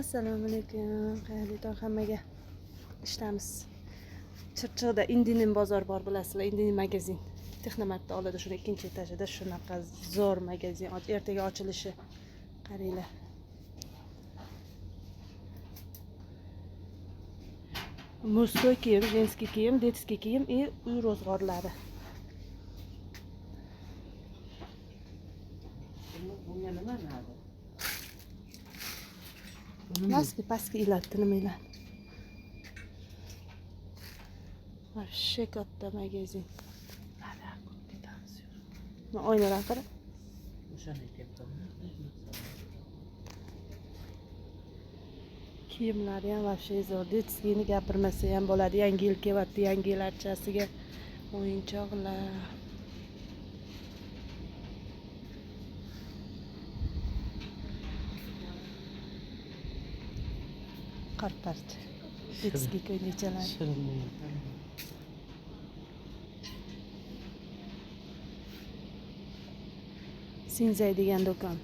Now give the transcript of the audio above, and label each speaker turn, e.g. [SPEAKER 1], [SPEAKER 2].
[SPEAKER 1] Assalomu alaykum. Xayrli tong hammaga. Ishdamiz. Chirchiqda Indinin bozor bor, bilasizlar, Indinin magazin. Texnomartda oladi, shuni ikkinchi etajida shunaqa zo'r magazin. Ertaga ochilishi. Qaranglar. Muzto'y kiyim, jenskiy kiyim, detskiy kiyim и uy rozg'orlari.
[SPEAKER 2] Bunga nima nadi?
[SPEAKER 1] Pastki ilatdi nimalar. Вообще katta magazin. Oynalar qara.
[SPEAKER 2] O'shani tepamda.
[SPEAKER 1] Kiyimlari ham вообще zo'r. Detskiyni gapirmasa ham bo'ladi. Yangi yil kelyapti, yangi yil archasiga o'yinchoqlar. Qarparcha. Detskiy ko'ynechalar. Sinzay degan do'kon.